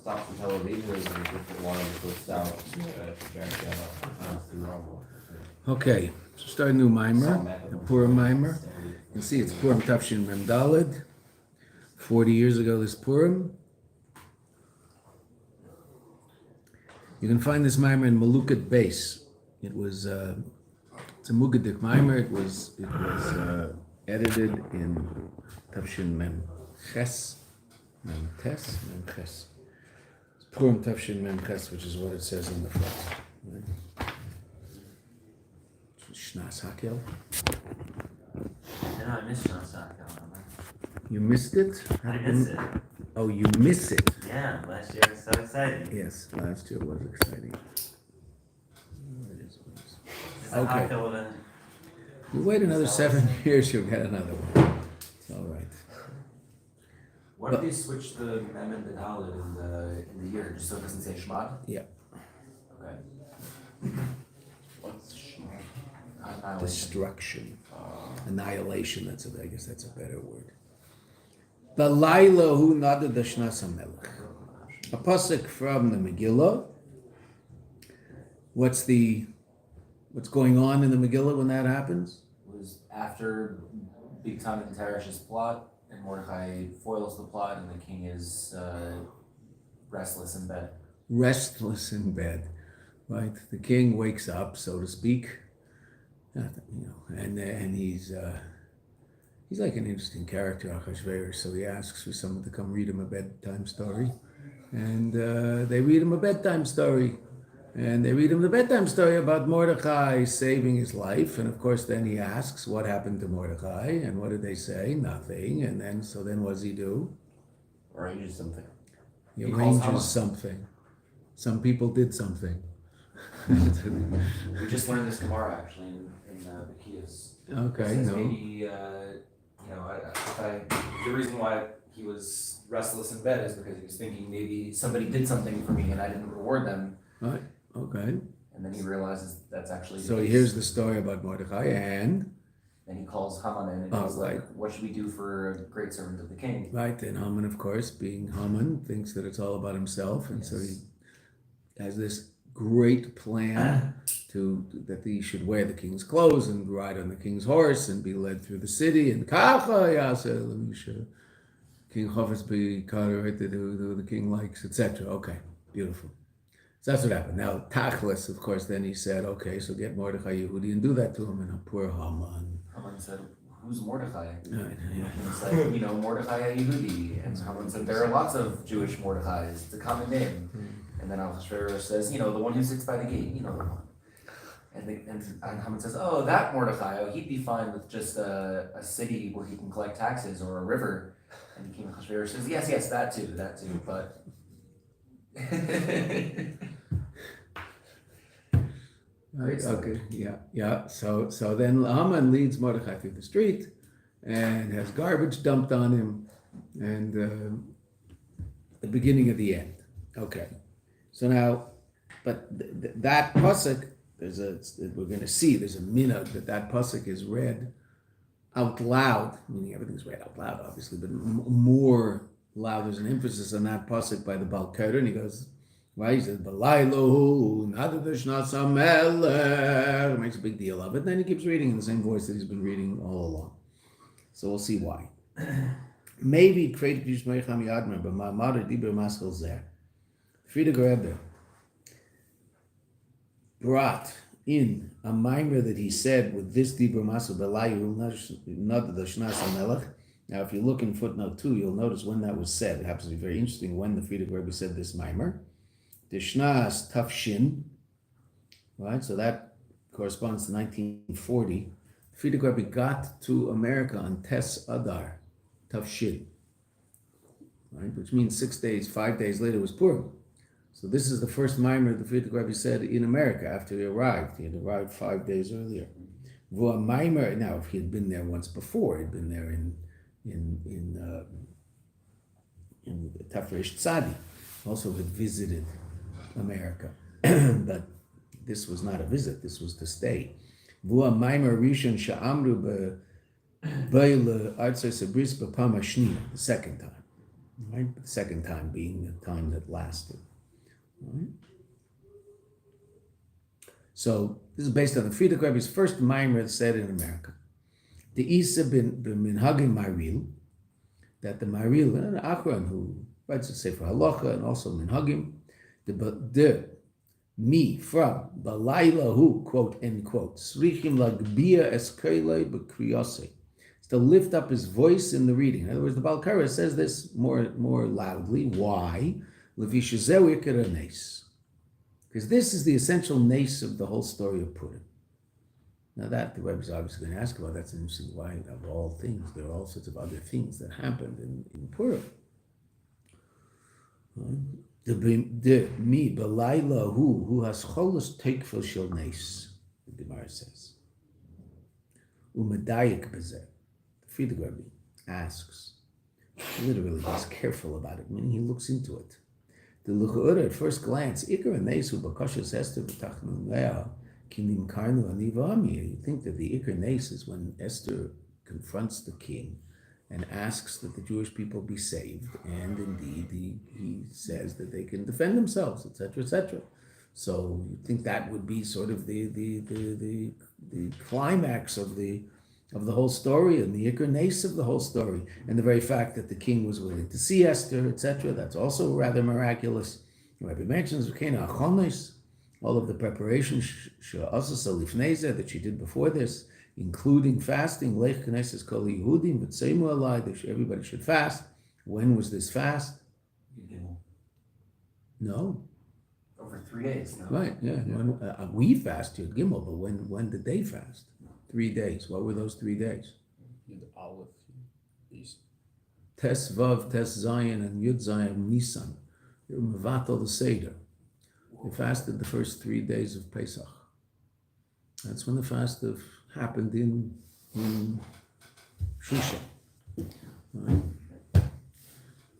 stops in Tel Aviv, there's a different one that goes south to Okay, so start a new mimer, a Purim mimer. You can see it's Purim Tafshin Mem Daled. 40 years ago this Purim. You can find this mimer in Melukat base. It was it's a Mugadik mimer. It was edited in Tafshin Mem Ches, Mem Tes, Mem Ches. It's Purim Tafshin Mem Ches, which is what it says in the front. Right? Shnas Hakel. I missed Shnas Hakel. You missed it? I missed it. Oh, you miss it. Yeah, last year was so exciting. Yes, last year was exciting. Okay. You wait another 7 years, you'll get another one. It's all right. Why don't they switch the mem and the daled in the year just so it doesn't say Chabad? Yeah. Okay. What's Chabad? Destruction. Annihilation, I guess that's a better word. Belaila hu nada dashnas hamelech. A pasuk from the Megillah. What's going on in the Megillah when that happens? It was after Big Time and Teresh's plot, and Mordechai foils the plot, and the king is restless in bed. Restless in bed, right? The king wakes up, so to speak, and he's like an interesting character, Achashverosh. So he asks for someone to come read him a bedtime story, and they read him a bedtime story. And they read him the bedtime story about Mordechai saving his life. And of course, then he asks, what happened to Mordechai? And what did they say? Nothing. And then what does he do? Arranges something. He arranges something. Some people did something. We just learned this Gemara actually in the Kiyos. Okay, no. Maybe, the reason why he was restless in bed is because he was thinking maybe somebody did something for me and I didn't reward them. Right. Okay. And then he realizes that's actually so he hears the story about Mordechai and he calls Haman in and he's like, what should we do for a great servant of the king? Right, and Haman, of course, being Haman, thinks that it's all about himself, and so he has this great plan that he should wear the king's clothes and ride on the king's horse and be led through the city and King Chofetz be right to do the king likes, etc. Okay, beautiful. So that's what happened. Now, Tachlis, of course, then he said, okay, so get Mordechai Yehudi and do that to him. And poor Haman. Haman said, who's Mordechai? Right, yeah. And it's like, Mordechai Yehudi. And Haman said, there are lots of Jewish Mordechais. It's a common name. And then Achashverosh says, the one who sits by the gate, the one. And Haman says, oh, that Mordechai, he'd be fine with just a city where he can collect taxes or a river. And King Achashverosh says, yes, that too, but... Right, okay, yeah. So then Haman leads Mordechai through the street and has garbage dumped on him, and the beginning of the end. Okay, so now, but that pasuk, we're going to see there's a minhag that pasuk is read out loud, meaning everything's read out loud, obviously, but more loud. There's an emphasis on that pasuk by the Baal Koder, and he goes. Right, he says, Belaila, makes a big deal of it. And then he keeps reading in the same voice that he's been reading all along. So we'll see why. Maybe created Yishmeicham Yadmer, but Ma'amad Dibur Maskal Zer. Friedrich Rebbe brought in a mimer that he said with this Dibur Maskal Belayu, not the Shnas HaMelech. Now, if you look in footnote 2, you'll notice when that was said. It happens to be very interesting when the Friedrich Rebbe said this mimer. The Shnas Tafshin, right? So that corresponds to 1940. Friedrich Rebbe got to America on Tes Adar, Tafshin, right? Which means 6 days, 5 days later was Purim. So this is the first mimer the Friedrich Rebbe said in America after he arrived. He had arrived 5 days earlier. V'a mimer. Now, if he had been there once before, he'd been there in Tafresh Tzadi, also had visited America, but this was not a visit. This was to stay. V'ua maimer rishon sha'amru be'beil artzei sebris b'pam hashniya, the second time. Right? The second time being the time that lasted. Right? So this is based on the Frierdiker Rebbe's first mimer said in America. The Isa bin Minhagim Maril, that the Maril, an Achron who writes a Sefer Halacha and also Minhagim, the me from Belaila who, quote, end quote, Srichim lagbia eskeilei b'kriyosei. It's to lift up his voice in the reading. In other words, the Baal Kara says this more loudly. Why? Levishazew ikar nes. Because this is the essential nace of the whole story of Purim. Now that the Rebbe is obviously going to ask about, that's interesting. Why, of all things, there are all sorts of other things that happened in Purim. The mi Belaila who has cholos teikfel shel nes, the Gemara says. Umedayik bezeh. The Frierdiker Rebbe asks, literally he's careful about it, meaning he looks into it. The Luchura at first glance, Ikar nes hu bakashas Esther b'tachnun leah kinim karnu anivami. You think that the Ikar nes is when Esther confronts the king and asks that the Jewish people be saved, and indeed he says that they can defend themselves, etc., etc. So you think that would be sort of the climax of the whole story and the Ikar nes of the whole story, and the very fact that the king was willing to see Esther, etc. That's also rather miraculous. Rabbi mentions all of the preparations that she did before this, including fasting. Lech Knesses Kol Yehudim, but Seimu Alai, that everybody should fast. When was this fast? No. Over 3 days. No? Right, yeah. When, we fast Yud Gimel, but when did they fast? 3 days. What were those 3 days? Yud Aleph, East. Tes Vav, Tes Zayin, and Yud Zayin Nisan. They were Mevatel the Seder. They fasted the first 3 days of Pesach. That's when the fast happened in Shusha. Right?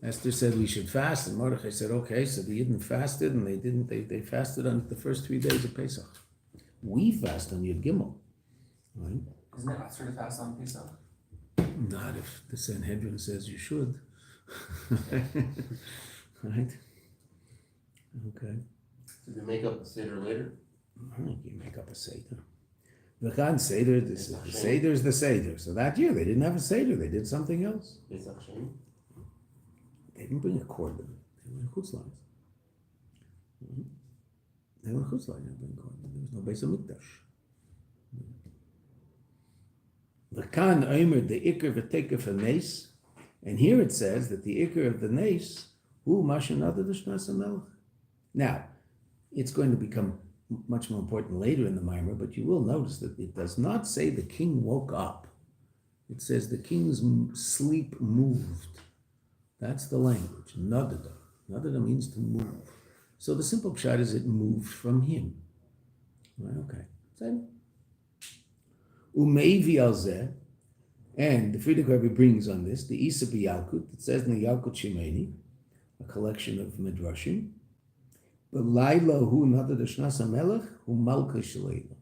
Esther said we should fast, and Mordechai said, okay, so the Yidden fasted, and they fasted on the first 3 days of Pesach. We fast on Yud Gimel. Right? Isn't it Asr to fast on Pesach? Not if the Sanhedrin says you should. Right? Okay. Did they make up the Seder later? You make up a Seder. The Khan Seder, the Seder is the Seder. So that year they didn't have a Seder, they did something else. Pesach Sheni? They didn't bring a korban. They were chutz lines. They were chutz lines. There was no Beis HaMikdash. The Khan Omer, the Iker v'Teker v'Nes, and here it says that the Iker of the Nes, hu mashanada d'shnas HaMelech. Now, it's going to become much more important later in the Mimer, but you will notice that it does not say the king woke up. It says the king's sleep moved. That's the language. Nadada. Nadada means to move. So the simple pshat is it moved from him. Right, okay. So, Umeivi al-zeh, and the Frierdiker Rebbe brings on this, the Isa b'Yalkut, it says in the Yalkut Shemeni, a collection of midrashim, Belaila hu nadad shnas hamelech hu malka shleila.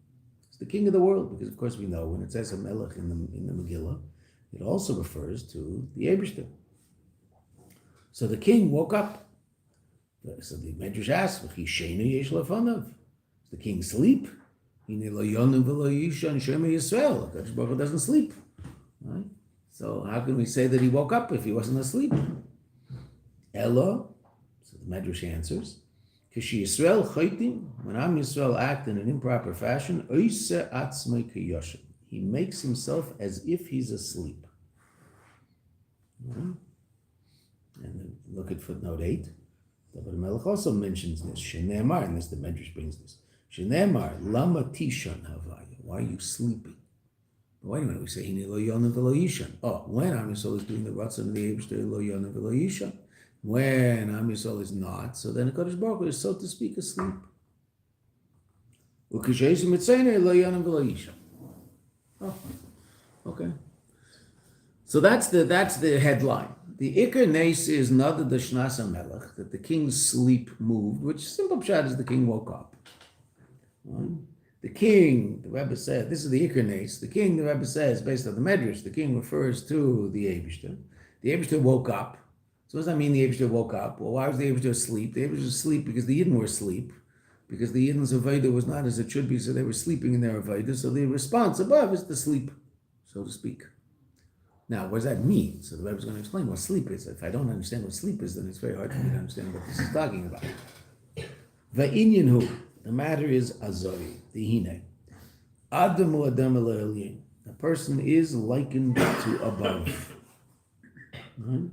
It's the king of the world, because of course we know when it says hamelech in the Megillah, it also refers to the Eibishter. So the king woke up. So the Medrash asks, "V'chi sheinu yesh lefanav." Does the king sleep? Hine lo yonu v'lo yishan shema Yisrael. HaKadosh Baruch Hu doesn't sleep. Right? So how can we say that he woke up if he wasn't asleep? Elo, so the Medrash answers, Kishi Yisrael chaytim, when Am Yisrael act in an improper fashion, oise atzmei kiyoshem. He makes himself as if he's asleep. Right? And then look at footnote 8. David Melech also mentions this. Shenemar, and this the Medrash brings this. Shenemar, lama tishan havaya. Why are you sleeping? But wait a minute, we say hine lo yonav v'lo yishan. Oh, when Am Yisrael is doing the ratzon of the Eibishter, lo yonav v'lo yishan. When Am Yisrael is not, so then HaKadosh Baruch Hu is, so to speak, asleep. Uk'sheisu mitzayne lo yonav v'lo yishan. Oh, okay. So that's the headline. The Iker Nes is Nada the Shnas HaMelech, that the king's sleep moved, which simple pshat is the king woke up. Right? The king, the Rebbe said, this is the Iker Nes. The king, the Rebbe says, based on the Medrash, the king refers to the Eibishter. The Eibishter woke up, So what does that mean the Eibishter woke up? Well, why was the Eibishter asleep? The Eibishter was asleep because the Yidden were asleep, because the Yidden's Avodah was not as it should be, so they were sleeping in their Avodah, so the response above is to sleep, so to speak. Now, what does that mean? So the Rebbe is going to explain what sleep is. If I don't understand what sleep is, then it's very hard for me to understand what this is talking about. Va'inyan hu, the matter is azori, the hine. Adamu adam el'elyin. A person is likened to above. Right?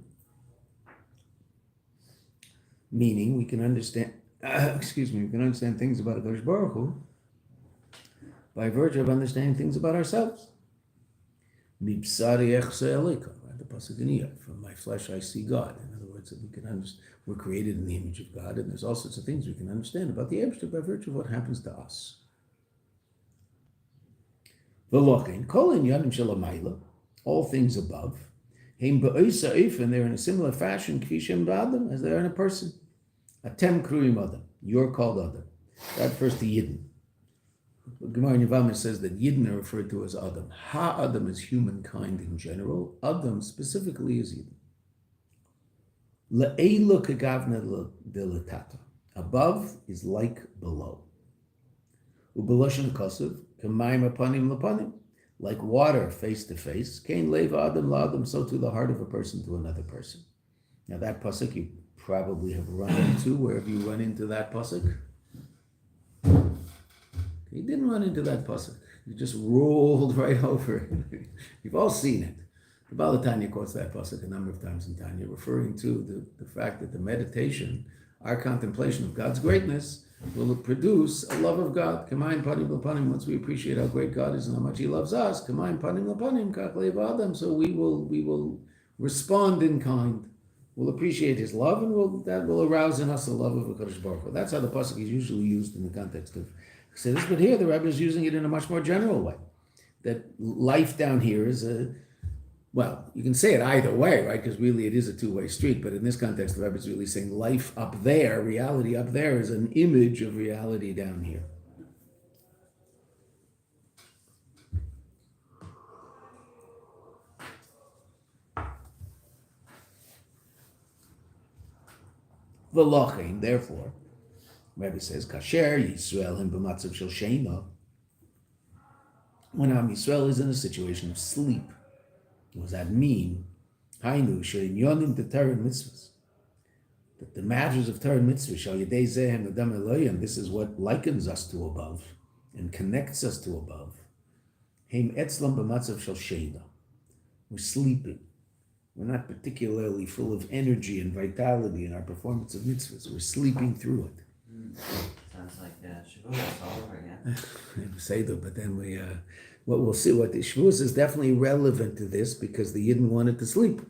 Meaning, we can understand, we can understand things about HaKadosh Baruch Hu by virtue of understanding things about ourselves. Mipsari echse elika, the pasuk in Iyov, from my flesh I see God. In other words, that we can understand, we're created in the image of God, and there's all sorts of things we can understand about the Eibishter by virtue of what happens to us. V'lochein, kol inyanim shel hamayla, all things above, heim ba'osa eifin, they're in a similar fashion, kfi shem ba'adam, as they are in a person. Atem kruim adam, you're called adam. That refers to Yidden. Gemara in Yevamah says that Yidden are referred to as Adam. Ha-Adam is humankind in general. Adam specifically is Yidden. Le'elu kegavna delatata. Above is like below. Ubeloshen kosev k'mayim apanim lapanim. Like water face to face. Kain leva Adam la'Adam, so to the heart of a person to another person. Now that pasuk you probably have run into. Where have you run into that pasuk? He didn't run into that pasuk. He just rolled right over it. You've all seen it. The Baal Tanya quotes that pasuk a number of times in Tanya, referring to the fact that the meditation, our contemplation of God's greatness, will produce a love of God. K'mayim panim l'panim. Once we appreciate how great God is and how much He loves us, k'mayim panim l'panim kach leiv adam. So we will respond in kind. We'll appreciate His love, and that will arouse in us the love of HaKadosh Baruch Hu. That's how the pasuk is usually used in the context of Chassidus, but here the Rebbe is using it in a much more general way. That life down here is well, you can say it either way, right? Because really it is a two-way street, but in this context, the Rebbe is really saying life up there, reality up there, is an image of reality down here. V'lochein, therefore, Rebbe says, Kasher Yisrael him b'matzav shel sheina. When Am Yisrael is in a situation of sleep, what does that mean? Hainu she'inyonim de Torah and mitzvahs. That the matters of Torah and mitzvahs, shal yedei zehem adam eloyim, this is what likens us to above and connects us to above. Heim etzlam b'matzav shel sheina. We're sleeping. We're not particularly full of energy and vitality in our performance of mitzvahs. We're sleeping through it. Sounds like Shavuos all over again. Say that, but then what we'll see, what the Shavuos is definitely relevant to this because the Yidden wanted to sleep.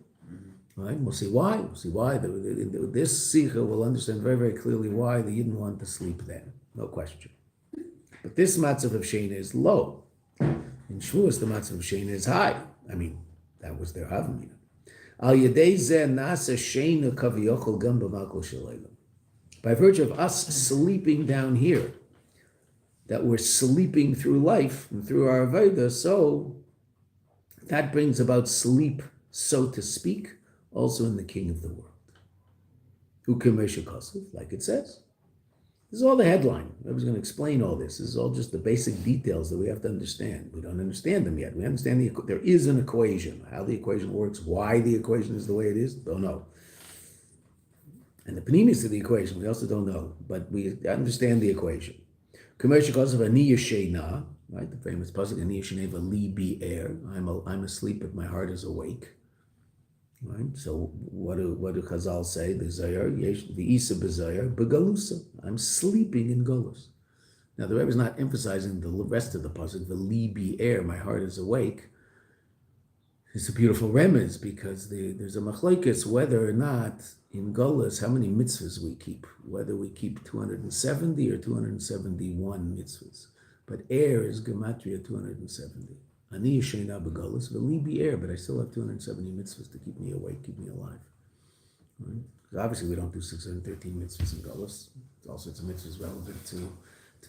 Right? We'll see why. We'll see why. This Sikha will understand very, very clearly why the Yidden wanted to sleep then. No question. But this Matzav of Sheina is low. In Shavuos, the Matzav of Sheina is high. I mean, that was their Havamina. Al Yedei Zeh Nasa Sheina Kaviyochel Gam B'Malkul Shalaylam. By virtue of us sleeping down here, that we're sleeping through life and through our Avodah, so that brings about sleep, so to speak, also in the King of the world. Ukemesha Kosev, like it says. This is all the headline. I was going to explain all this. This is all just the basic details that we have to understand. We don't understand them yet. We understand there is an equation. How the equation works, why the equation is the way it is, don't know. And the panimis of the equation, we also don't know, but we understand the equation. Commercial cause of Ani Yeshena, right? The famous pasuk Ani Yeshena Li Bi Er. I'm asleep, but my heart is awake. Right? So what do Chazal say? The Zayar, the Isa B'Zayar, B'Galusa. I'm sleeping in Golus. Now the Rebbe is not emphasizing the rest of the pasuk. The Li Bi Er, my heart is awake. It's a beautiful remez because there's a machlokes whether or not in Golus how many mitzvahs we keep, whether we keep 270 or 271 mitzvahs. But air is gematria 270. Ani yeshena b'Golus, v'li bi air, but I still have 270 mitzvahs to keep me awake, keep me alive. Right? Because obviously we don't do 613 mitzvahs in Golus. There's all sorts of mitzvahs relevant to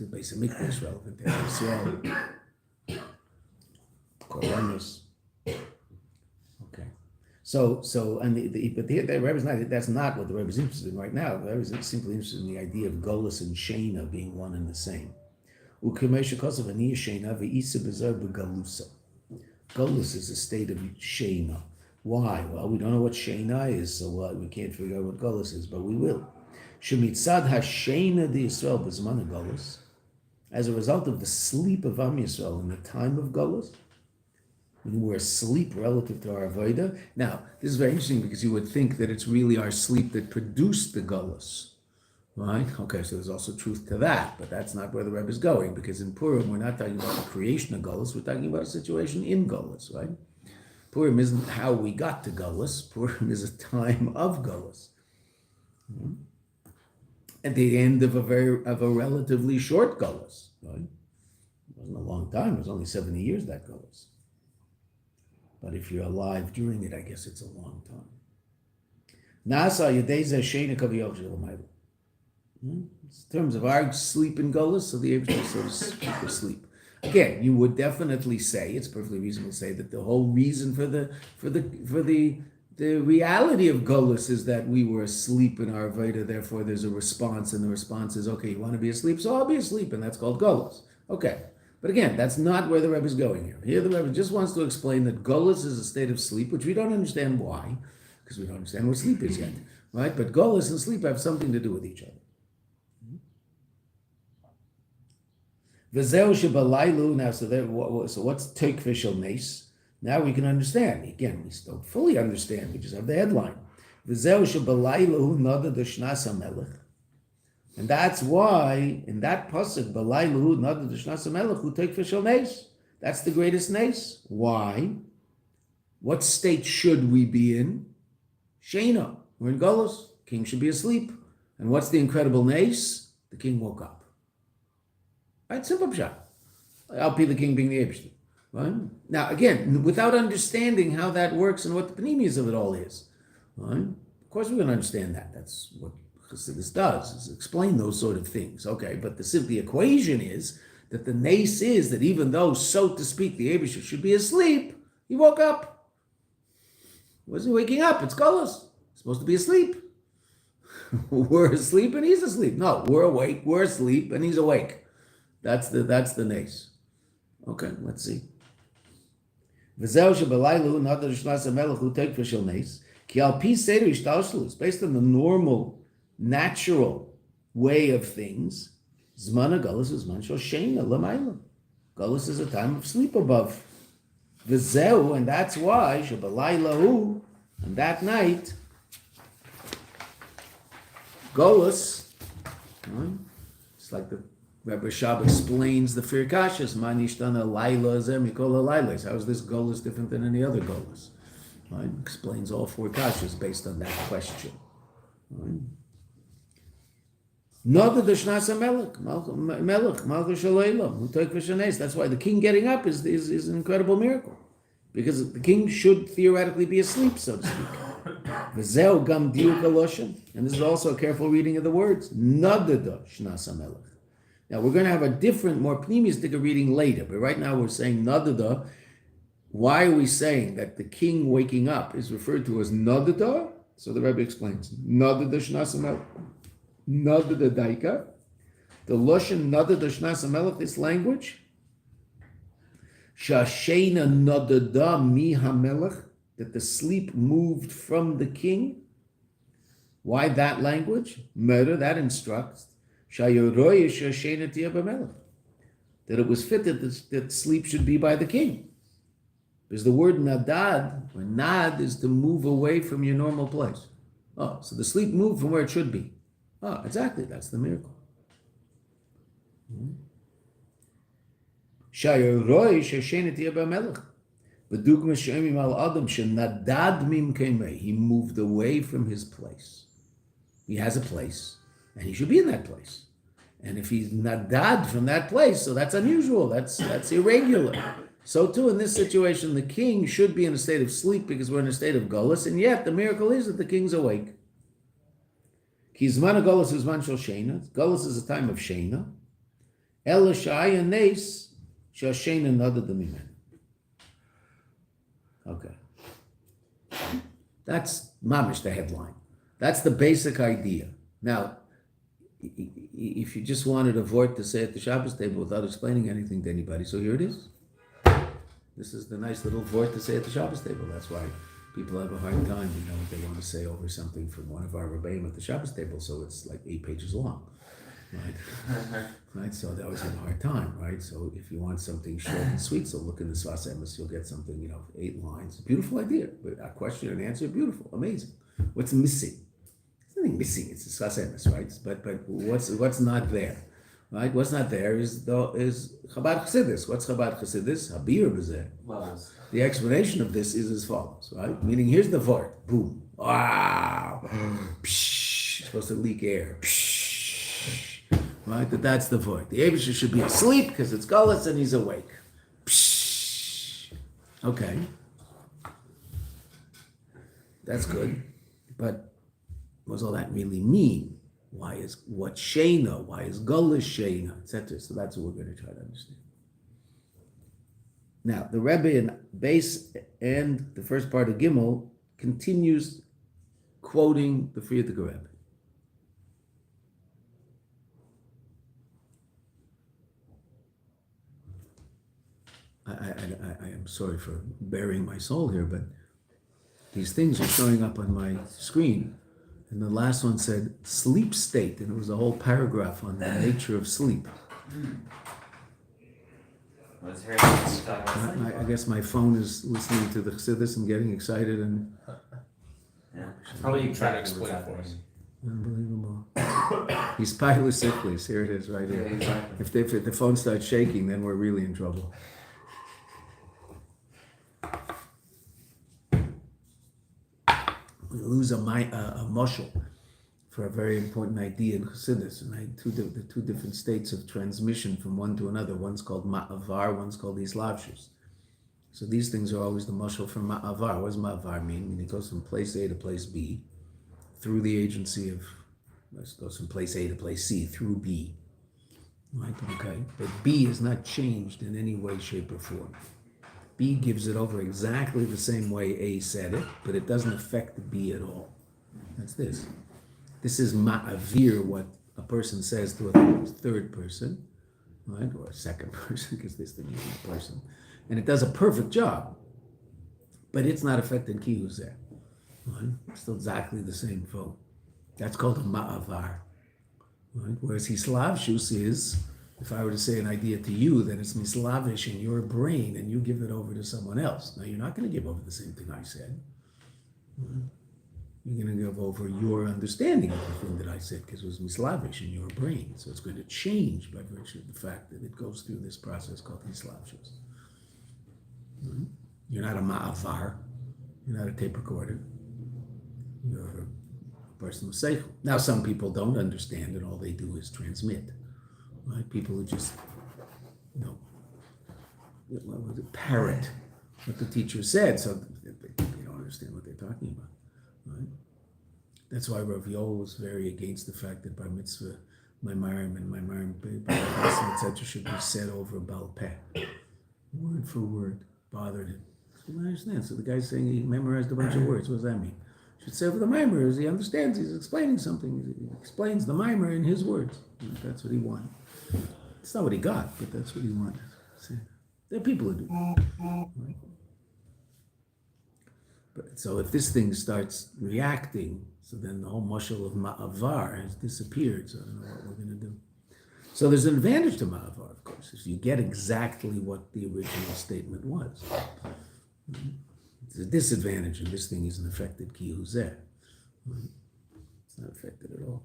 Beis HaMikdash, relevant to Yisrael, Korbanos. And the Rebbe's not. That's not what the Rebbe's interested in right now. The Rebbe's simply interested in the idea of Golus and Shena being one and the same. Golus is a state of Shena. Why? Well, we don't know what Shena is, so we can't figure out what Golus is, but we will. Shemitzad Hashena de Yisrael b'zman Golus, as a result of the sleep of Am Yisrael in the time of Golus, when we're asleep relative to our Avodah. Now, this is very interesting because you would think that it's really our sleep that produced the Golus, right? Okay, so there's also truth to that, but that's not where the Rebbe is going, because in Purim, we're not talking about the creation of Golus, we're talking about a situation in Golus, right? Purim isn't how we got to Golus. Purim is a time of Golus. At the end of a relatively short Golus, right? It wasn't a long time, it was only 70 years that Golus. But if you're alive during it, I guess it's a long time. In terms of our sleep in Golus, so the Abishai says people sleep. Again, you would definitely say, it's perfectly reasonable to say that the whole reason for the reality of Golus is that we were asleep in our Veda, therefore there's a response, and the response is, okay, you want to be asleep, so I'll be asleep, and that's called Golus. Okay. But again, that's not where the Rebbe is going here. Here the Rebbe just wants to explain that Golus is a state of sleep, which we don't understand why, because we don't understand what sleep is yet, right? But Golus and sleep have something to do with each other. V'zeu shebalailu. Now, so what's Teikva Shel Nes? Now we can understand. Again, we still fully understand. We just have the headline. V'zeu shebalailu nada d'shnas hamelech. And that's why in that pasuk, Belailu nada d'shnas hamelech hu Teikva Shel Nes. That's the greatest nes. Why? What state should we be in? Shena. We're in Golus. King should be asleep. And what's the incredible nes? The king woke up. Right, simple pshat. I'll be the king being the Eibishter. Right? Now, again, without understanding how that works and what the panemius of it all is, right? Of course, we're going to understand that. That's what Chassidus does, is explain those sort of things. Okay, but the equation is that the nace is that even though, so to speak, the Eibishter should be asleep, he woke up. Wasn't waking up? It's Golus. He's supposed to be asleep. We're asleep and he's asleep. No, we're awake, we're asleep, and he's awake. That's the nace. Okay, let's see. Based on the normal, natural way of things, Zmana Golus is Zman Shel Sheina L'mayla. Golus is a time of sleep above. V'zeu, and that's why Belaila hu, and that night, Golus, it's like the Rabbi Shab explains the Firkashas, Manishtana Laila Zem Mikola Lailas. How is this Golus different than any other Golus? Right? Explains all four kashas based on that question. Right? Nada d'shnas hamelech, malchus shaleilam, u'toik v'shanes. That's why the king getting up is an incredible miracle, because the king should theoretically be asleep, so to speak. V'zeu gam diuk haloshen, and this is also a careful reading of the words. Nada d'shnas hamelech. Now we're going to have a different, more pneumistic reading later, but right now we're saying nadada. Why are we saying that the king waking up is referred to as nadada? So the Rebbe explains, nadada shnas hamelech, nadada daika. The lashon nadada shnas hamelech, this language, shashena nadada mi hamelech, that the sleep moved from the king. Why that language? Murder, that instructs that it was fitted that sleep should be by the king. Because the word nadad, or nad, is to move away from your normal place. Oh, so the sleep moved from where it should be. Oh, exactly, that's the miracle. He moved away from his place. He has a place, and he should be in that place. And if he's nadad from that place, so that's unusual, that's irregular. So too in this situation, the king should be in a state of sleep because we're in a state of golus, and yet the miracle is that the king's awake. Ki zman golus is zman shel sheina. Golus is a time of sheina. El shaya nes shashena nadad mimen. Okay. That's mamish, the headline. That's the basic idea. Now, if you just wanted a vort to say at the Shabbos table without explaining anything to anybody, so here it is. This is the nice little vort to say at the Shabbos table. That's why people have a hard time, what they want to say over something from one of our rebbeim at the Shabbos table, so it's like 8 pages long, right? Right, so they always have a hard time, right? So if you want something short and sweet, so look in the Sfas Emes, you'll get something, 8 lines. Beautiful idea, but a question and answer, beautiful, amazing. What's missing? There's nothing missing. It's the Sfas Emes, right? But what's not there, right? What's not there is Chabad Chassidus. What's Chabad Chassidus? Habir b'zeh. Levels. The explanation of this is as follows, right? Meaning, here's the vort. Boom. Wow. Psh, supposed to leak air. Psh. Right? That's the vort. The Abisha should be asleep because it's gullus and he's awake. Psh. Okay. That's good. But what does all that really mean? What Shena? Why is gullus Shena? Etc. So that's what we're going to try to understand. Now, the Rebbe in base and the first part of Gimel continues quoting the Frierdiker Rebbe. I am sorry for burying my soul here, but these things are showing up on my screen. And the last one said sleep state, and it was a whole paragraph on the nature of sleep. I guess my phone is listening to the Chassidus and getting excited and Probably Try to explain it for us. unbelievable. He's pilus sicklis. Here it is, right here. exactly. If the phone starts shaking, then we're really in trouble. We lose a mushal for a very important idea in Chassidus, and the two different states of transmission from one to another. One's called ma'avar, one's called islavshus. So these things are always the mushal for ma'avar. What does ma'avar mean? I mean, it goes from place A to place B through the agency of, it goes from place A to place C through B. Right? Okay. But B is not changed in any way, shape, or form. B gives it over exactly the same way A said it, but it doesn't affect the B at all. That's this. This is ma'avir, what a person says to a third person, right? Or a second person, because this thing isn't a person. And it does a perfect job, but it's not affected kihuzeh. Right? It's still exactly the same phone. That's called a ma'avar. Right? Whereas hislavshus is, if I were to say an idea to you, then it's mislavish in your brain and you give it over to someone else. Now, you're not going to give over the same thing I said. You're going to give over your understanding of the thing that I said because it was mislavish in your brain. So it's going to change by virtue of the fact that it goes through this process called hislavshus. You're not a ma'avar. You're not a tape recorder. You're a person with seichel. Now, some people don't understand and all they do is transmit. Right? People who just, parrot what the teacher said, so they don't understand what they're talking about. Right? That's why Rav Yoel was very against the fact that bar mitzvah, my marim, etc. should be said over Baal Peh, word for word. Bothered him. So I understand. So the guy's saying he memorized a bunch of words. What does that mean? Should say for the mimer, he understands. He's explaining something. He explains the mimer in his words. That's what he wanted. It's not what he got, but that's what he wanted. See? There are people who do. Right? But so if this thing starts reacting, so then the whole mushal of ma'avar has disappeared. So I don't know what we're going to do. So there's an advantage to ma'avar, of course, if you get exactly what the original statement was. It's a disadvantage, and this thing isn't affected kihuzeh. It's not affected at all.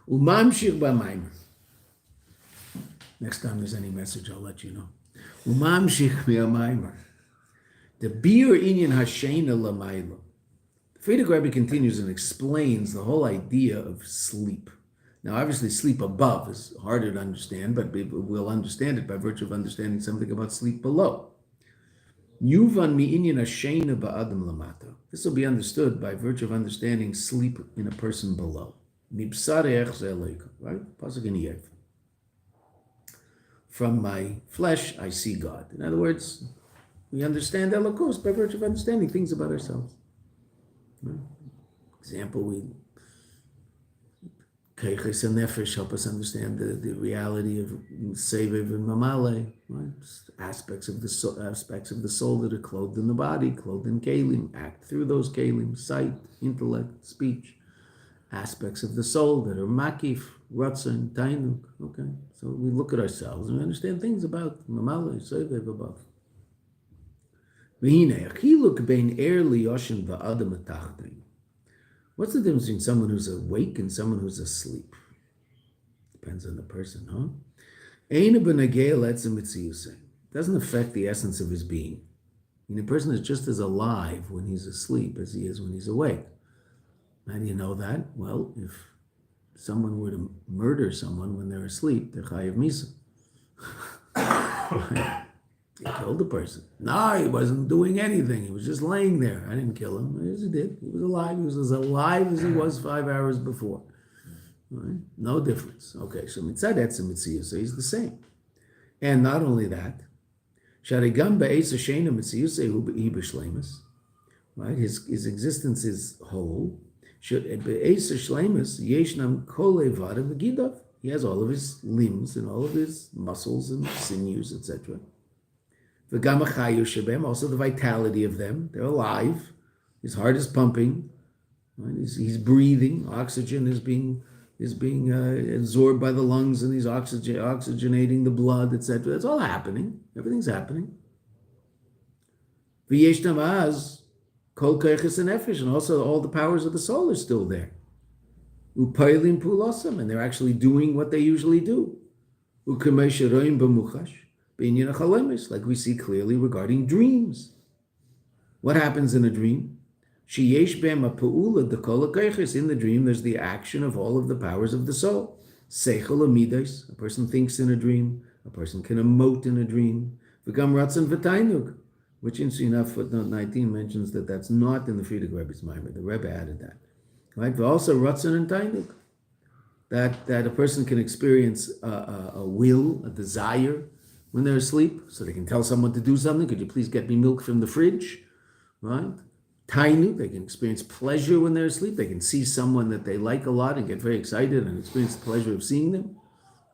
Umamshir b'maimer. Next time there's any message, I'll let you know. Umamshir b'maimer. The bir inyan hashena lamayla. The Frierdiker Rebbe continues and explains the whole idea of sleep. Now, obviously, sleep above is harder to understand, but we'll understand it by virtue of understanding something about sleep below. Yuvan mi'inyan hashena ba'adam lamata. This will be understood by virtue of understanding sleep in a person below. Mibsarech ze'eleika, right? Pasuk in Yev. From my flesh, I see God. In other words, we understand Elokos by virtue of understanding things about ourselves. Example, Keiches and Nefesh help us understand the reality of Seviv and Mamale, right? Aspects of the soul that are clothed in the body, clothed in Kalim, act through those Kalim, sight, intellect, speech. Aspects of the soul that are Makif, Ratzon, Tainuk. Okay, so we look at ourselves and we understand things about Mamale, Seviv, above. What's the difference between someone who's awake and someone who's asleep? Depends on the person, huh? Doesn't affect the essence of his being. I mean, a person is just as alive when he's asleep as he is when he's awake. How do you know that? Well, if someone were to murder someone when they're asleep, they're chayav misa. He killed the person. No, he wasn't doing anything. He was just laying there. I didn't kill him. Yes, he did. He was alive. He was as alive as he was 5 hours before. Right? No difference. Okay, so mitzad etzem mitzius, so he's the same. And not only that, sharigam be'es hashena mitzius he b'shleimus. Right? His existence is whole. Be'es hashleimus yeshnam kol evada v'gidav. He has all of his limbs and all of his muscles and sinews, etc. Also the vitality of them. They're alive. His heart is pumping. Right? He's breathing. Oxygen is being absorbed by the lungs, and he's oxygenating the blood, etc. That's all happening. Everything's happening. And also all the powers of the soul are still there. And they're actually doing what they usually do. Like we see clearly regarding dreams. What happens in a dream? In the dream, there's the action of all of the powers of the soul. A person thinks in a dream. A person can emote in a dream. Which, interesting enough, footnote 19 mentions that that's not in the Frierdiker Rebbe's Maimer. The Rebbe added that. Right? But also Ratzon and Tainuk. That a person can experience a will, a desire, when they're asleep, so they can tell someone to do something. Could you please get me milk from the fridge? Right? Tainu, they can experience pleasure when they're asleep. They can see someone that they like a lot and get very excited and experience the pleasure of seeing them.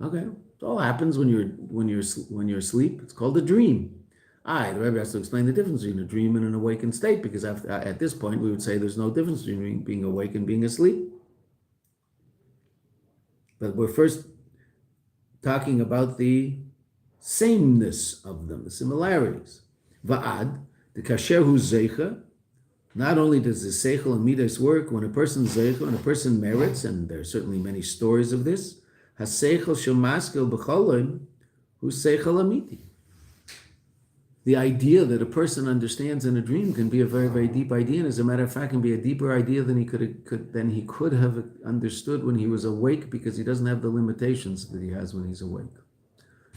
Okay, it all happens when you're asleep. It's called a dream. The Rebbe has to explain the difference between a dream and an awakened state, because at this point we would say there's no difference between being awake and being asleep. But we're first talking about the sameness of them, the similarities. Va'ad, the kasher hu zeicha, not only does the seichel and midas work, when a person zeicha, when a person merits, and there are certainly many stories of this, ha-seichel shel maskil b'cholim hu seichel amiti. The idea that a person understands in a dream can be a very, very deep idea, and as a matter of fact, can be a deeper idea than he could have understood when he was awake, because he doesn't have the limitations that he has when he's awake.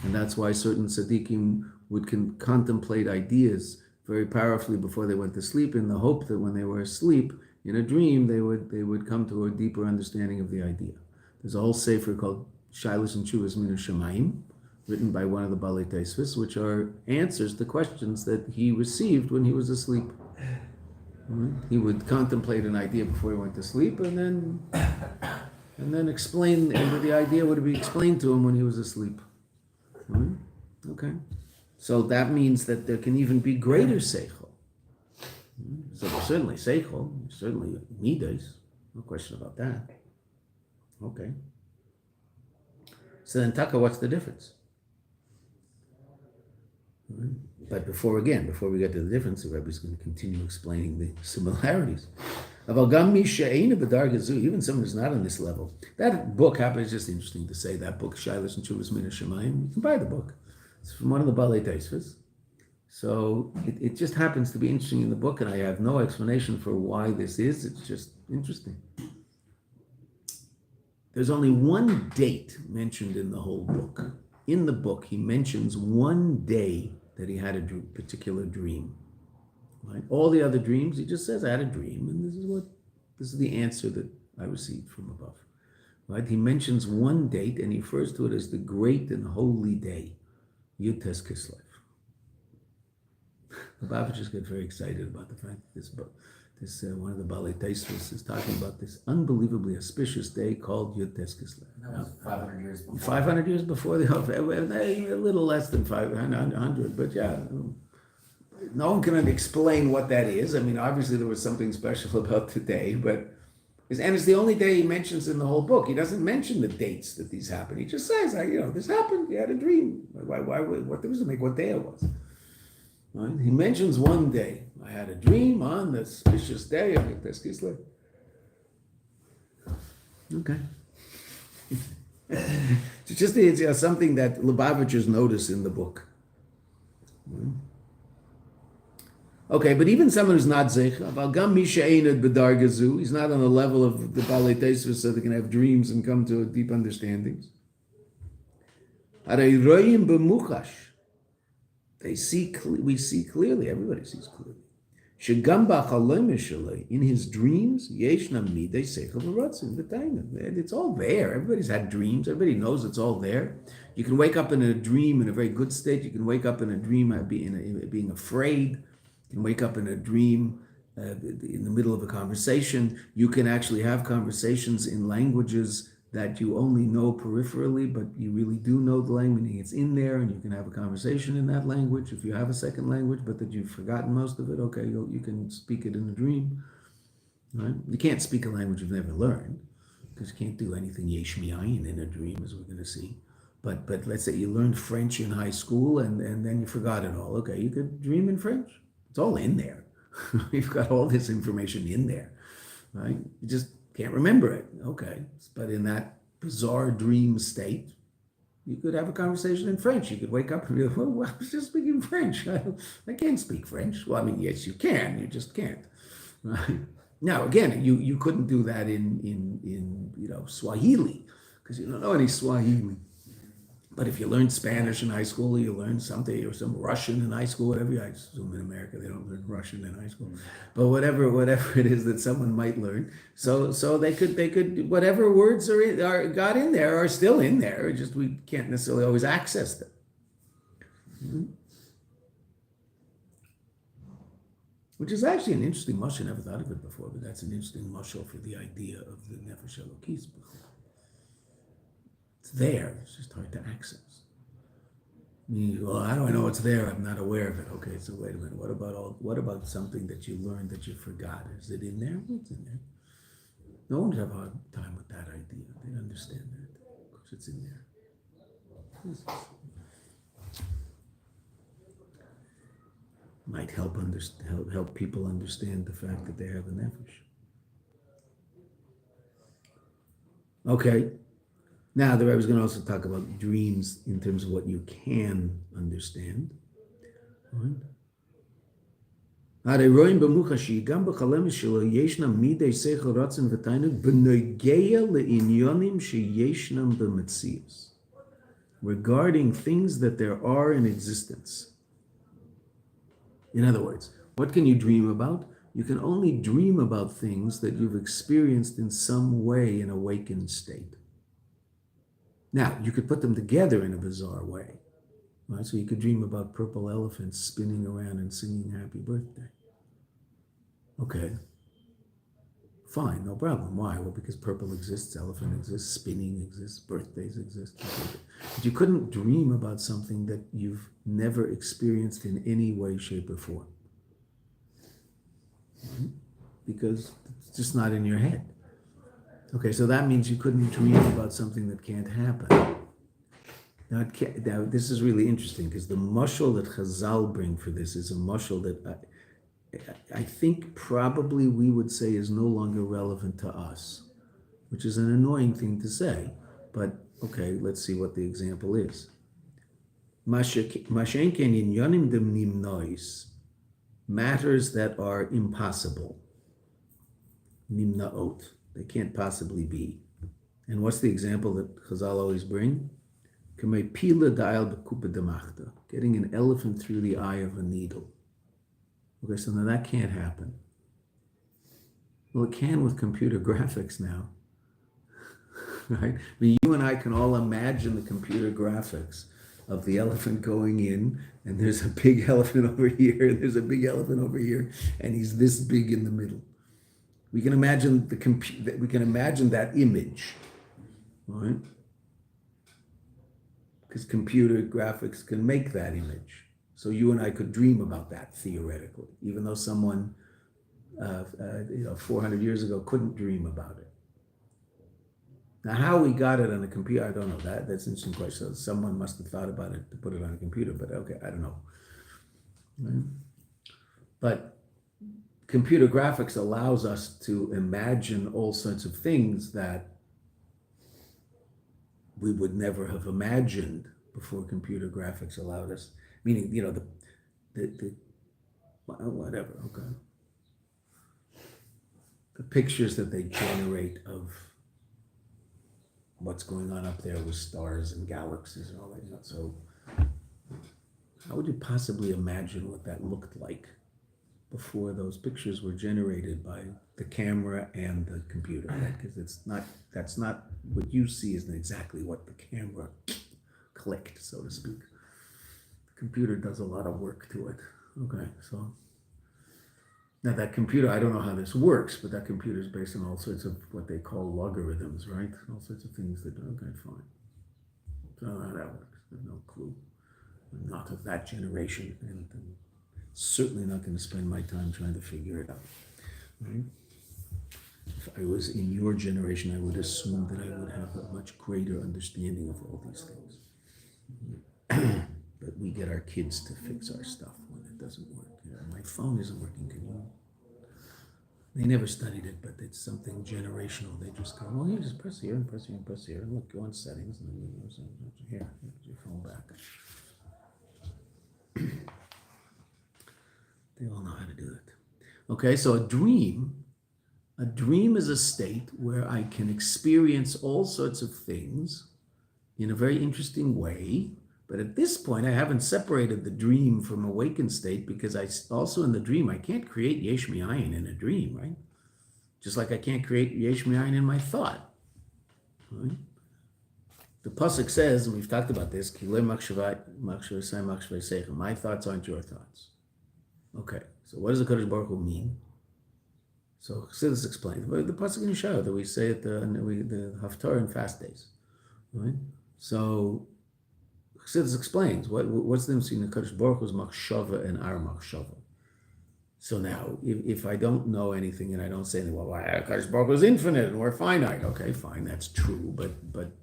And that's why certain tzaddikim would contemplate ideas very powerfully before they went to sleep, in the hope that when they were asleep in a dream, they would come to a deeper understanding of the idea. There's a whole sefer called Shilas and Tshuvas Min Hashamayim, written by one of the Balei Tosfos, which are answers to questions that he received when he was asleep. He would contemplate an idea before he went to sleep, and then explain, and the idea would be explained to him when he was asleep. Okay, so that means that there can even be greater seichel. So there's certainly seichel, certainly midas, no question about that. Okay. So then, Taka, what's the difference? But before we get to the difference, the Rebbe is going to continue explaining the similarities. Even someone who's not on this level. That book, it's just interesting to say, that book, Shilas and Tshuvas Min Hashamayim, you can buy the book. It's from one of the Balei Tosfos. So it just happens to be interesting in the book, and I have no explanation for why this is. It's just interesting. There's only one date mentioned in the whole book. In the book, he mentions one day that he had a particular dream. Right? All the other dreams, he just says, I had a dream, and this is the answer that I received from above. Right? He mentions one date, and he refers to it as the great and holy day, Yud Tes Kislev. The Baba just got very excited about the fact that This one of the Balei Taisvus is talking about this unbelievably auspicious day called Yud Tes Kislev. That was 500 years before. 500 years before a little less than 500, but yeah. No one can explain what that is. I mean, obviously there was something special about today, but it's the only day he mentions in the whole book. He doesn't mention the dates that these happen. He just says, this happened. He had a dream. What there was to make what day it was. Right? He mentions one day. I had a dream on the auspicious day of Yud Tes Kislev. Okay. It's something that Lubavitchers notice in the book. Okay, but even someone who's not Zeicha, he's not on the level of the Balei Taisvus so they can have dreams and come to deep understandings. We see clearly, everybody sees clearly. In his dreams, it's all there. Everybody's had dreams. Everybody knows it's all there. You can wake up in a dream in a very good state. You can wake up in a dream being afraid. You can wake up in a dream in the middle of a conversation. You can actually have conversations in languages that you only know peripherally, but you really do know the language, meaning it's in there, and you can have a conversation in that language if you have a second language, but that you've forgotten most of it. Okay, you can speak it in a dream. Right? You can't speak a language you've never learned, because you can't do anything yesh mi'ayin in a dream, as we're going to see. But let's say you learned French in high school, and then you forgot it all. Okay, you could dream in French. It's all in there. You've got all this information in there, right? You just can't remember it. Okay, but in that bizarre dream state, you could have a conversation in French. You could wake up and be like, well, I was just speaking French. I can't speak French. Well, I mean, yes, you can. You just can't. Right? Now, again, you couldn't do that in Swahili, because you don't know any Swahili. But if you learned Spanish in high school, you learned something, or some Russian in high school, whatever. I assume in America they don't learn Russian in high school. But whatever it is that someone might learn, so they could whatever words got in there are still in there. Just we can't necessarily always access them. Mm-hmm. Which is actually an interesting mashal. I never thought of it before, but that's an interesting mashal for the idea of the nefesh elokis. It's there, it's just hard to access. Well, how do I know it's there? I'm not aware of it. Okay, so wait a minute. What about something that you learned that you forgot? Is it in there? It's in there. No one would have a hard time with that idea. They'd understand that. Of course it's in there. Might help people understand the fact that they have a nefesh. Okay. Now, the Rebbe is going to also talk about dreams in terms of what you can understand. Right? Regarding things that there are in existence. In other words, what can you dream about? You can only dream about things that you've experienced in some way in awakened state. Now, you could put them together in a bizarre way. Right? So you could dream about purple elephants spinning around and singing happy birthday. Okay. Fine, no problem. Why? Well, because purple exists, elephant exists, spinning exists, birthdays exist. But you couldn't dream about something that you've never experienced in any way, shape, or form. Right? Because it's just not in your head. Okay, so that means you couldn't dream about something that can't happen. Now, this is really interesting, because the mashal that Chazal bring for this is a mashal that I think probably we would say is no longer relevant to us, which is an annoying thing to say. But okay, let's see what the example is. Matters that are impossible. Nimnaot. They can't possibly be. And what's the example that Chazal always bring? Getting an elephant through the eye of a needle. Okay, so now that can't happen. Well, it can with computer graphics now. Right? But you and I can all imagine the computer graphics of the elephant going in, and there's a big elephant over here, and there's a big elephant over here, and he's this big in the middle. We can imagine we can imagine that image, right? Because computer graphics can make that image. So you and I could dream about that theoretically, even though someone 400 years ago couldn't dream about it. Now, how we got it on a computer, I don't know. That's an interesting question. So someone must have thought about it to put it on a computer, but okay, I don't know. Right? But computer graphics allows us to imagine all sorts of things that we would never have imagined before computer graphics allowed us. Meaning, the whatever, okay. The pictures that they generate of what's going on up there with stars and galaxies and all that. So how would you possibly imagine what that looked like before those pictures were generated by the camera and the computer? Because that's not what you see isn't exactly what the camera clicked, so to speak. The computer does a lot of work to it. Okay, so now that computer, I don't know how this works, but that computer is based on all sorts of what they call logarithms, right? All sorts of things that, okay, fine. So I don't know how that works. I have no clue. I'm not of that generation, and I'm certainly not going to spend my time trying to figure it out, right? If I was in your generation, I would assume that I would have a much greater understanding of all these things. But we get our kids to fix our stuff when it doesn't work. My phone isn't working. Can you? They never studied it, but it's something generational. They just go, well, you just press here and press here and press here, and look, go on settings, and then here, here's your phone back. They all know how to do it. Okay, so a dream is a state where I can experience all sorts of things in a very interesting way. But at this point, I haven't separated the dream from awakened state, because I also in the dream, I can't create yesh me'ayin in a dream, right? Just like I can't create yesh me'ayin in my thought. Right? The pasuk says, and we've talked about this, my thoughts aren't your thoughts. Okay, so what does the Kadosh Baruch Hu mean? So Chassidus explains, the pasuk in Yeshiva that we say at the Haftarah and fast days, right? So Chassidus explains what's the difference between the Kadosh Baruch Hu's machshava and our machshava. So now, if I don't know anything and I don't say anything, well, Kadosh Baruch Hu is infinite and we're finite. Okay, fine, that's true, but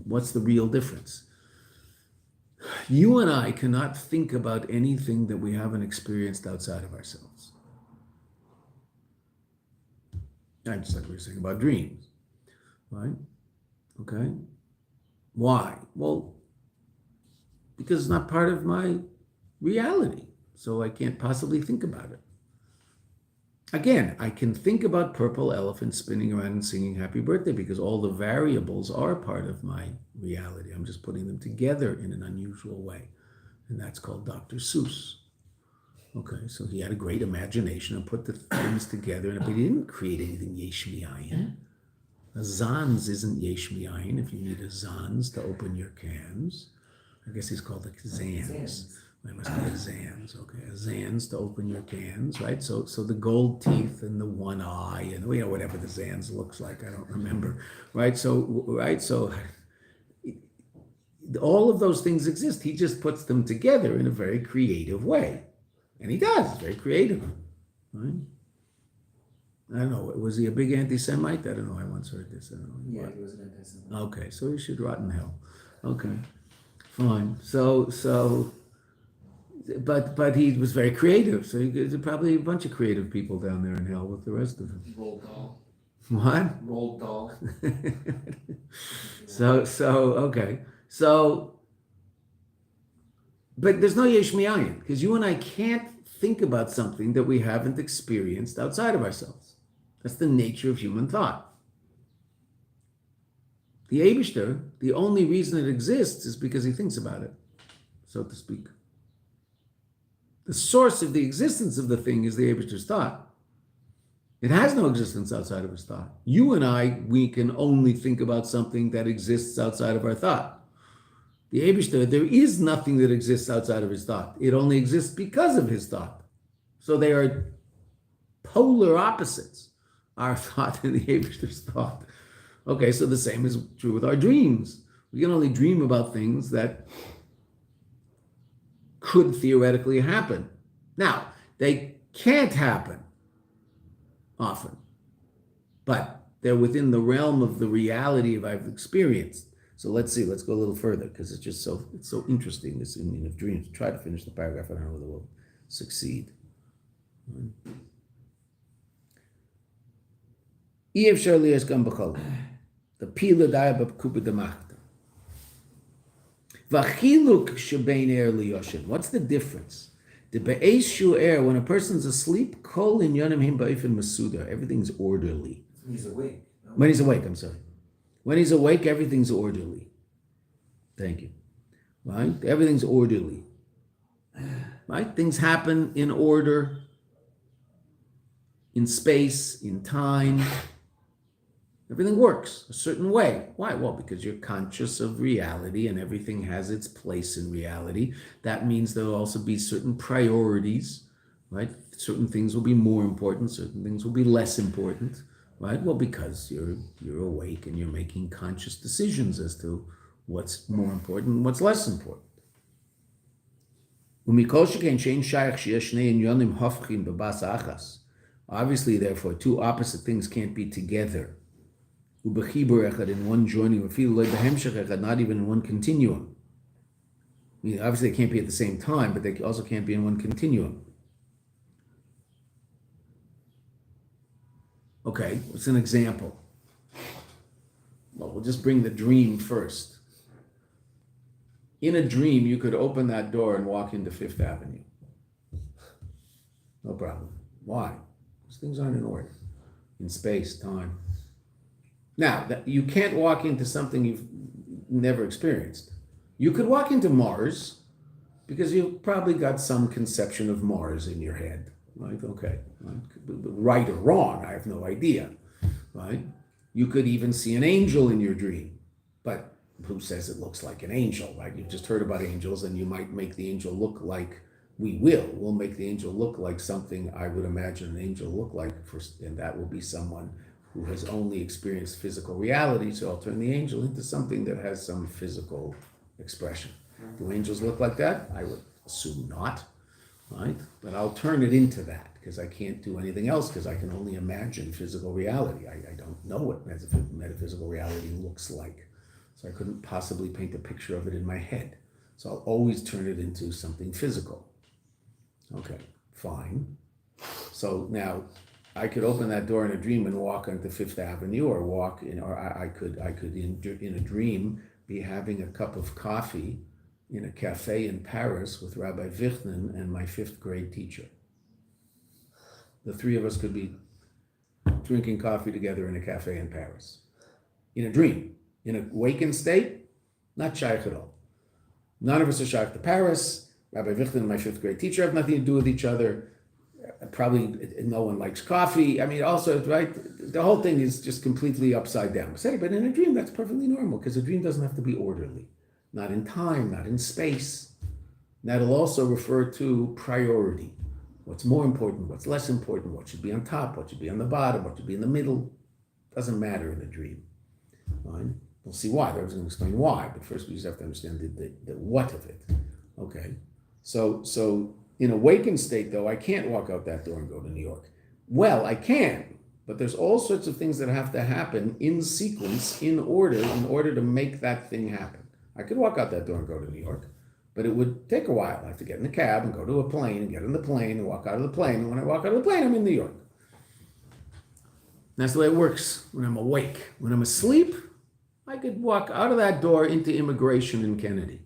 what's the real difference? You and I cannot think about anything that we haven't experienced outside of ourselves. And just like we were saying about dreams, right? Okay. Why? Well, because it's not part of my reality, so I can't possibly think about it. Again, I can think about purple elephants spinning around and singing happy birthday because all the variables are part of my reality. I'm just putting them together in an unusual way. And that's called Dr. Seuss. Okay, so he had a great imagination and put the things together, but he didn't create anything yesh me'ayin. A zanz isn't yesh me'ayin if you need a zanz to open your cans. I guess he's called a zanz. There must be a zanz, okay, a zanz to open your cans, right? So the gold teeth and the one eye and whatever the zanz looks like, I don't remember, right? So all of those things exist. He just puts them together in a very creative way, and he does. Very creative, right? I don't know. Was he a big anti-Semite? I don't know. I once heard this. I don't know. Yeah, he was an anti-Semite. Okay, so he should rot in hell. Okay, fine. So. But he was very creative, so there's probably a bunch of creative people down there in hell with the rest of them. Roald Dahl. What? Roald Dahl. But there's no yesh me'ayin, because you and I can't think about something that we haven't experienced outside of ourselves. That's the nature of human thought. The Eibishter, the only reason it exists is because he thinks about it, so to speak. The source of the existence of the thing is the Eibishter's thought. It has no existence outside of his thought. You and I, we can only think about something that exists outside of our thought. The Eibishter, there is nothing that exists outside of his thought. It only exists because of his thought. So they are polar opposites are thought in the Abishter's thought. Okay, so the same is true with our dreams. We can only dream about things that could theoretically happen. Now, they can't happen often, but they're within the realm of the reality of I've experienced. So let's go a little further, because it's so interesting, this union of dreams. Try to finish the paragraph. I don't know whether we'll succeed. The pila daya b'kupa demachta. V'chiluk shebein er liyoshin. What's the difference? The be'esh shu er, when a person's asleep, kol inyanim him ba'ifin masuda. Everything's orderly. He's awake. No? When he's awake, I'm sorry. When he's awake, everything's orderly. Thank you. Right? Everything's orderly. Right? Things happen in order, in space, in time. Everything works a certain way. Why? Well, because you're conscious of reality and everything has its place in reality. That means there'll also be certain priorities, right? Certain things will be more important, certain things will be less important, right? Well, because you're awake and you're making conscious decisions as to what's more important and what's less important. Obviously, therefore, two opposite things can't be together. In one joining, not even in one continuum. I mean, obviously they can't be at the same time, but they also can't be in one continuum. Okay, what's an example? Well, we'll just bring the dream first. In a dream, you could open that door and walk into Fifth Avenue. No problem. Why? Because things aren't in order. In space, time. Now, you can't walk into something you've never experienced. You could walk into Mars because you've probably got some conception of Mars in your head, right? Okay, right or wrong, I have no idea, right? You could even see an angel in your dream, but who says it looks like an angel, right? You've just heard about angels, and you might make the angel look like, we'll make the angel look like something I would imagine an angel look like, and that will be someone who has only experienced physical reality, so I'll turn the angel into something that has some physical expression. Do angels look like that? I would assume not, right? But I'll turn it into that, because I can't do anything else, because I can only imagine physical reality. I don't know what metaphysical reality looks like, so I couldn't possibly paint a picture of it in my head. So I'll always turn it into something physical. Okay, fine. So now, I could open that door in a dream and walk onto Fifth Avenue, or I could in a dream be having a cup of coffee in a cafe in Paris with Rabbi Vichnan and my 5th grade teacher. The three of us could be drinking coffee together in a cafe in Paris. In a dream. In a wakened state, not shaykh at all. None of us are shaykh to Paris. Rabbi Vichnan and my 5th grade teacher have nothing to do with each other. Probably no one likes coffee. I mean, also, right, the whole thing is just completely upside down. But in a dream, that's perfectly normal, because a dream doesn't have to be orderly. Not in time, not in space. That'll also refer to priority. What's more important, what's less important, what should be on top, what should be on the bottom, what should be in the middle. Doesn't matter in a dream. Fine? We'll see why. I was going to explain why, but first we just have to understand the what of it. Okay? So in a wakened state, though, I can't walk out that door and go to New York. Well, I can, but there's all sorts of things that have to happen in sequence, in order to make that thing happen. I could walk out that door and go to New York, but it would take a while. I have to get in a cab and go to a plane and get in the plane and walk out of the plane. And when I walk out of the plane, I'm in New York. That's the way it works when I'm awake. When I'm asleep, I could walk out of that door into immigration in Kennedy.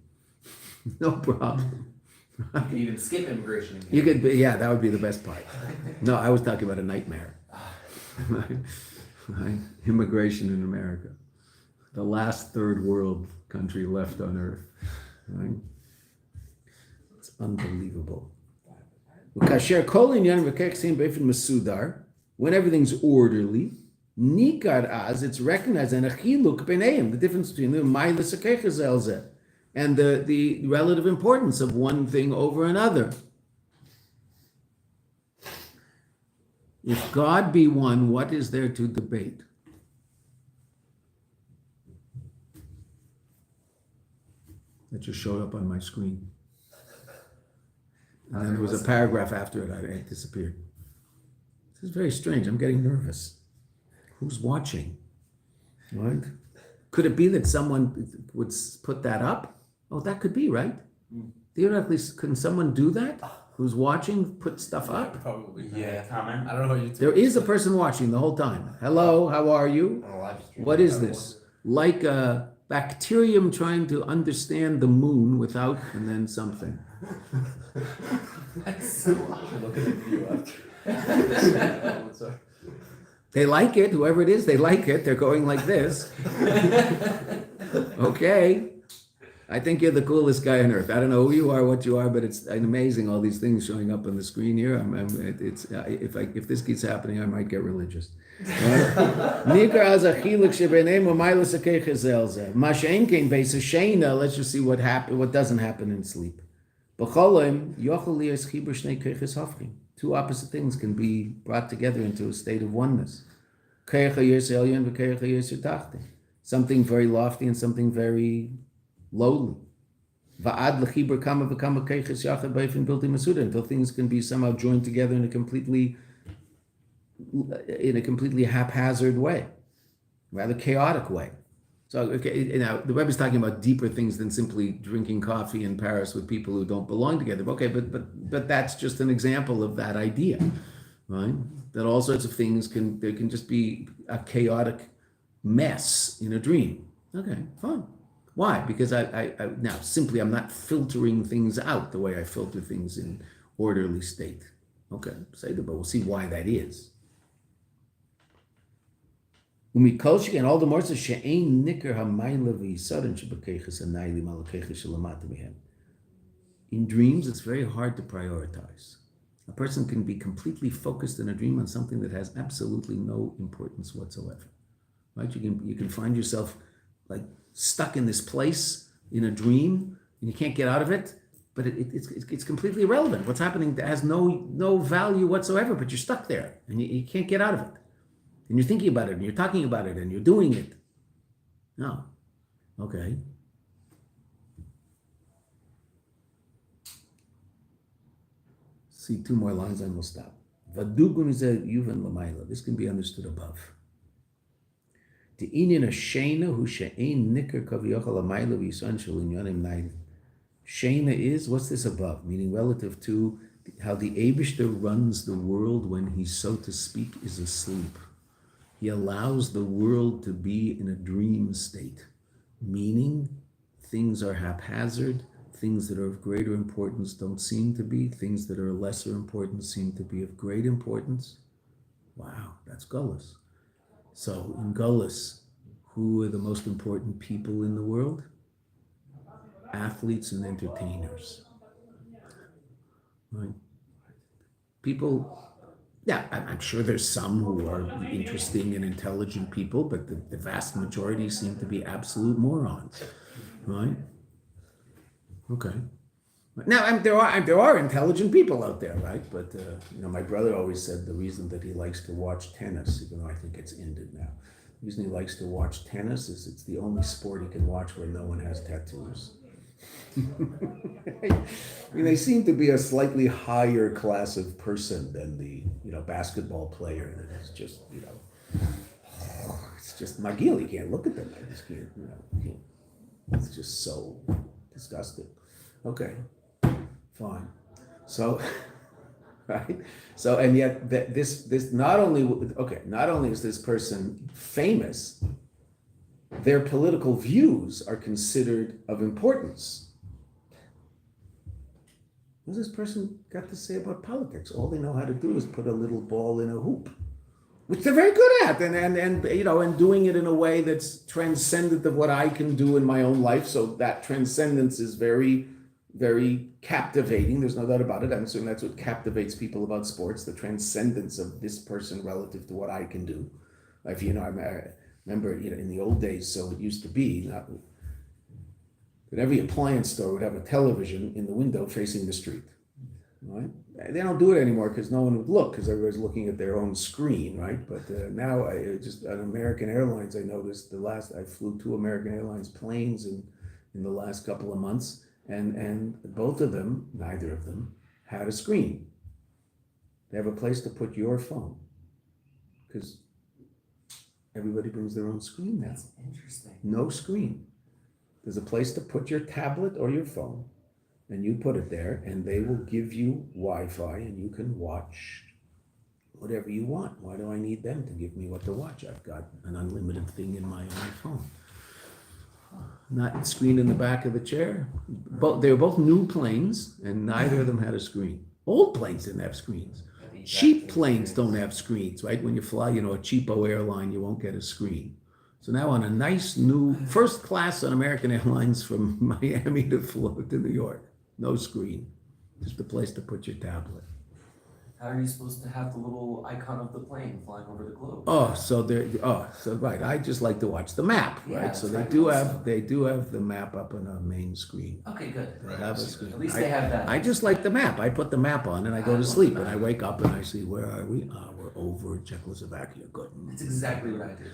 No problem. You can even skip immigration. You could, yeah, that would be the best part. No, I was talking about a nightmare. Right? Immigration in America, the last third world country left on earth. Right? It's unbelievable. When everything's orderly, nikar az, it's recognized, and the difference between the and the relative importance of one thing over another. If God be one, what is there to debate? That just showed up on my screen. And then there was a paragraph after it, it disappeared. This is very strange. I'm getting nervous. Who's watching? Right? Could it be that someone would put that up? Oh, that could be, right? Theoretically, can someone do that? Who's watching, put stuff up? Probably. Yeah. Comment? I don't know how you There is a person watching the whole time. Hello, how are you? on a live stream. What is this? Like a bacterium trying to understand the moon without and then something. Look at the view after. What's up? They like it, whoever it is, they like it. They're going like this. Okay. I think you're the coolest guy on earth. I don't know who you are, what you are, but it's amazing all these things showing up on the screen here. If this keeps happening, I might get religious. Let's just see what doesn't happen in sleep. Two opposite things can be brought together into a state of oneness. Something very lofty and something very lowly. Until things can be somehow joined together in a completely haphazard way, rather chaotic way. So, okay, now the Rebbe is talking about deeper things than simply drinking coffee in Paris with people who don't belong together. Okay, but that's just an example of that idea, right? That all sorts of things can just be a chaotic mess in a dream. Okay, fine. Why? Because I'm not filtering things out the way I filter things in orderly state. Okay, say that, but we'll see why that is. And all the more so in dreams, it's very hard to prioritize. A person can be completely focused in a dream on something that has absolutely no importance whatsoever. Right? You can find yourself like stuck in this place in a dream, and you can't get out of it, but it's completely irrelevant. What's happening has no value whatsoever, but you're stuck there, and you can't get out of it. And you're thinking about it, and you're talking about it, and you're doing it. No. Okay. See two more lines and we'll stop. This can be understood above. Shena is, what's this above? Meaning relative to how the Eibishter runs the world when he, so to speak, is asleep. He allows the world to be in a dream state, meaning things are haphazard, things that are of greater importance don't seem to be, things that are lesser importance seem to be of great importance. Wow, that's Gullus. So in Gullus, who are the most important people in the world? Athletes and entertainers. Right? People, yeah, I'm sure there's some who are interesting and intelligent people, but the vast majority seem to be absolute morons, right? Okay. Now, there are intelligent people out there, right? But my brother always said the reason that he likes to watch tennis, even though I think it's ended now, the reason he likes to watch tennis is it's the only sport he can watch where no one has tattoos. They seem to be a slightly higher class of person than the basketball player that is just it's just Magil. You can't look at them. I just can't. It's just so disgusting. Okay, fine. So, right. So, and yet this not only is this person famous, their political views are considered of importance. What has this person got to say about politics? All they know how to do is put a little ball in a hoop, which they're very good at, and doing it in a way that's transcendent of what I can do in my own life. So that transcendence is very, very captivating. There's no doubt about it. I'm assuming that's what captivates people about sports: the transcendence of this person relative to what I can do. Like, I remember, in the old days, so it used to be that every appliance store would have a television in the window facing the street, right? They don't do it anymore because no one would look because everybody's looking at their own screen, right? But now just on American Airlines, I noticed I flew 2 American Airlines planes in the last couple of months, and both of them, neither of them, had a screen. They have a place to put your phone because everybody brings their own screen now. That's interesting. No screen. There's a place to put your tablet or your phone, and you put it there, and they will give you Wi-Fi, and you can watch whatever you want. Why do I need them to give me what to watch? I've got an unlimited thing in my own phone. Not screen in the back of the chair. They were both new planes, and neither of them had a screen. Old planes didn't have screens. Cheap planes don't have screens, right? When you fly, a cheapo airline, you won't get a screen. So now on a nice new first class on American Airlines from Miami to New York, no screen, just a place to put your tablet. How are you supposed to have the little icon of the plane flying over the globe? Right. I just like to watch the map, right? Yeah, So right. they do have the map up on a main screen. Okay, good. They have a screen. At least they have that. I just like the map. I put the map on and I go to sleep and I wake up and I see, where are we? We're over Czechoslovakia. Good. That's exactly what I do.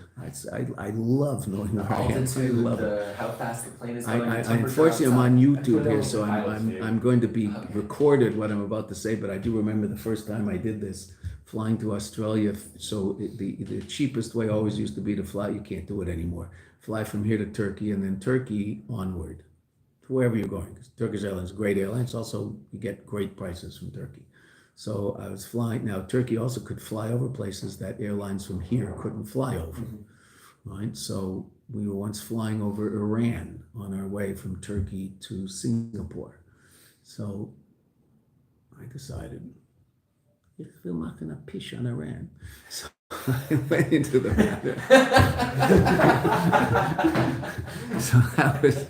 I love knowing where I am. I Altitude, love it. how fast the plane is going. Unfortunately, I'm on YouTube here, so pilots do. I'm going to be recorded what I'm about to say. But I do remember the first time I did this, flying to Australia. So the cheapest way always used to be to fly. You can't do it anymore. Fly from here to Turkey, and then Turkey onward to wherever you're going. Turkish Airlines is a great airline. It's also, you get great prices from Turkey. So I was flying. Now Turkey also could fly over places that airlines from here couldn't fly over. Right? So we were once flying over Iran on our way from Turkey to Singapore. So I decided, we're not going to pish on Iran. So I went into the matter. So that was,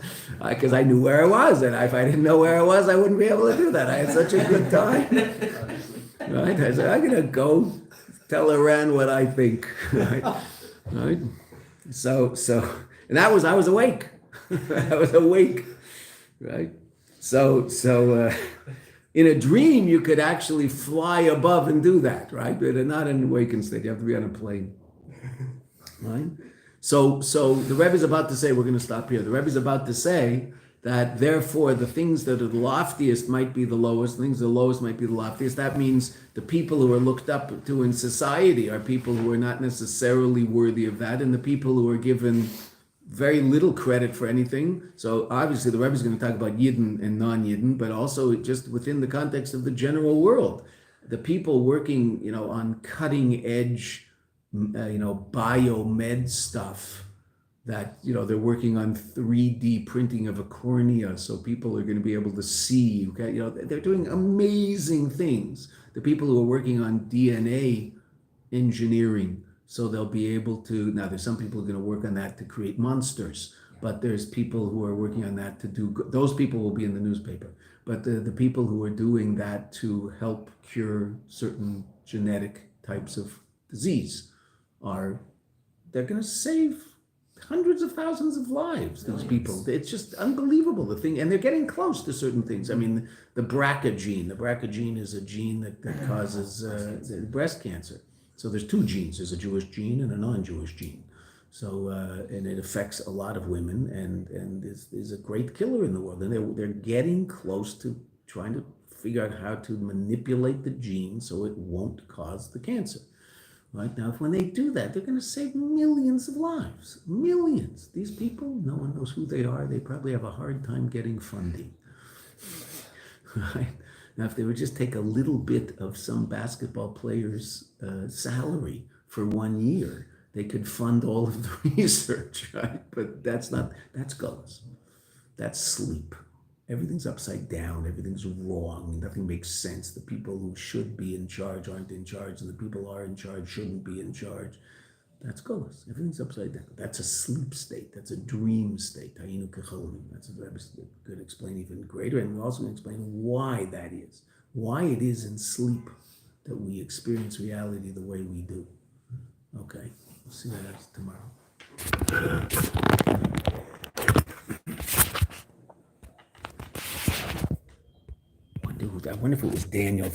because I knew where I was, and if I didn't know where I was, I wouldn't be able to do that. I had such a good time. Right? I said, I'm going to go tell Iran what I think. Right? So, and I was awake. I was awake. Right? So, in a dream, you could actually fly above and do that, right? But not in an awakened state. You have to be on a plane, right? So the Rebbe is about to say, we're going to stop here. The Rebbe is about to say that therefore the things that are the loftiest might be the lowest, things that are the lowest might be the loftiest. That means the people who are looked up to in society are people who are not necessarily worthy of that, and the people who are given very little credit for anything. So obviously the Rebbe is going to talk about Yidden and non-Yidden, but also just within the context of the general world. The people working, on cutting edge, biomed stuff that, they're working on 3D printing of a cornea so people are going to be able to see, okay? They're doing amazing things. The people who are working on DNA engineering, so they'll be able to, now there's some people who are going to work on that to create monsters, but there's people who are working on that to do, those people will be in the newspaper. But the people who are doing that to help cure certain genetic types of disease they're going to save hundreds of thousands of lives, these people. It's just unbelievable, the thing, and they're getting close to certain things. I mean, the BRCA gene is a gene that causes breast cancer. So there's 2 genes. There's a Jewish gene and a non-Jewish gene. So and it affects a lot of women and is a great killer in the world. And they're getting close to trying to figure out how to manipulate the gene so it won't cause the cancer. Right now, when they do that, they're going to save millions of lives. Millions. These people, no one knows who they are. They probably have a hard time getting funding. Right? Now, if they would just take a little bit of some basketball player's salary for 1 year, they could fund all of the research, right? But that's gullus. That's sleep. Everything's upside down. Everything's wrong. Nothing makes sense. The people who should be in charge aren't in charge, and the people who are in charge shouldn't be in charge. That's gullus. Everything's upside down. That's a sleep state. That's a dream state. That's what I could explain even greater. And we're also going to explain why that is. Why it is in sleep that we experience reality the way we do. Okay. We'll see that tomorrow. I wonder if it was Daniel